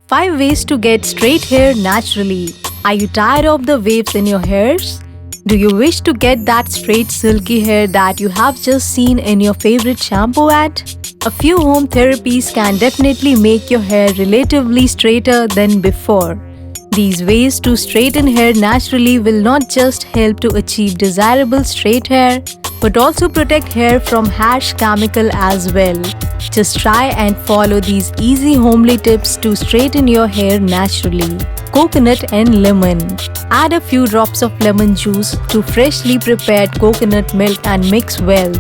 5 ways to get straight hair naturally. Are you tired of the waves in your hairs? Do you wish to get that straight silky hair that you have just seen in your favorite shampoo ad? A few home therapies can definitely make your hair relatively straighter than before. These ways to straighten hair naturally will not just help to achieve desirable straight hair, but also protect hair from harsh chemical as well. Just try and follow these easy homely tips to straighten your hair naturally. Coconut and lemon. Add a few drops of lemon juice to freshly prepared coconut milk and mix well.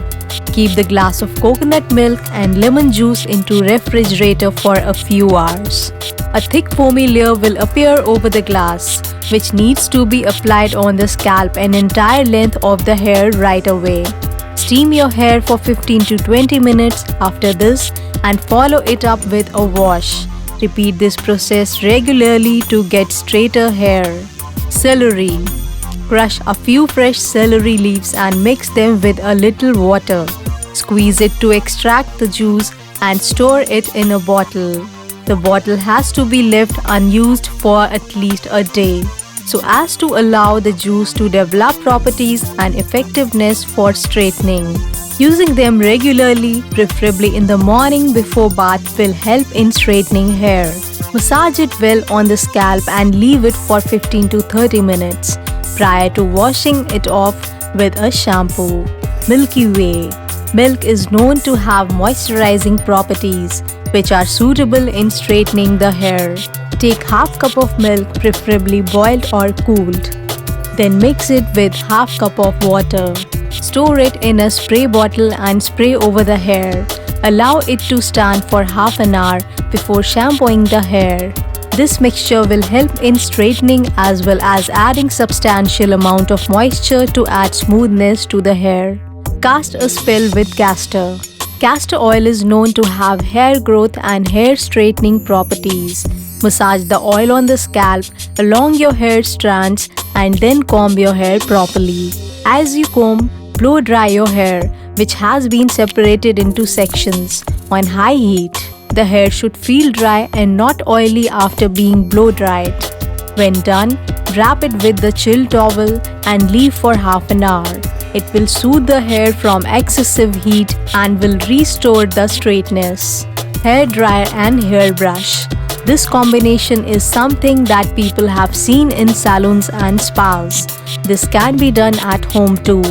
Keep the glass of coconut milk and lemon juice into refrigerator for a few hours. A thick foamy layer will appear over the glass, which needs to be applied on the scalp and entire length of the hair right away. Steam your hair for 15 to 20 minutes after this and follow it up with a wash. Repeat this process regularly to get straighter hair. Celery. Crush a few fresh celery leaves and mix them with a little water. Squeeze it to extract the juice and store it in a bottle. The bottle has to be left unused for at least a day, so as to allow the juice to develop properties and effectiveness for straightening. Using them regularly, preferably in the morning before bath, will help in straightening hair. Massage it well on the scalp and leave it for 15 to 30 minutes prior to washing it off with a shampoo. Milky Way. Milk is known to have moisturizing properties, which are suitable in straightening the hair. Take half cup of milk, preferably boiled or cooled. Then mix it with half cup of water. Store it in a spray bottle and spray over the hair. Allow it to stand for half an hour before shampooing the hair. This mixture will help in straightening as well as adding substantial amount of moisture to add smoothness to the hair. Cast a spell with castor. Castor oil is known to have hair growth and hair straightening properties. Massage the oil on the scalp along your hair strands and then comb your hair properly. As you comb, blow dry your hair, which has been separated into sections, on high heat. The hair should feel dry and not oily after being blow dried. When done, wrap it with the chill towel and leave for half an hour. It will soothe the hair from excessive heat and will restore the straightness. Hair dryer and hairbrush. This combination is something that people have seen in salons and spas. This can be done at home too.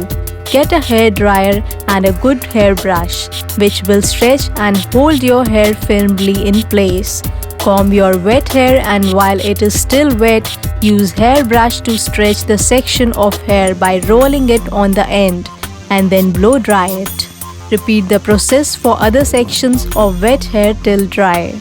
Get a hair dryer and a good hairbrush, which will stretch and hold your hair firmly in place. Comb your wet hair and while it is still wet, use hairbrush to stretch the section of hair by rolling it on the end and then blow dry it. Repeat the process for other sections of wet hair till dry.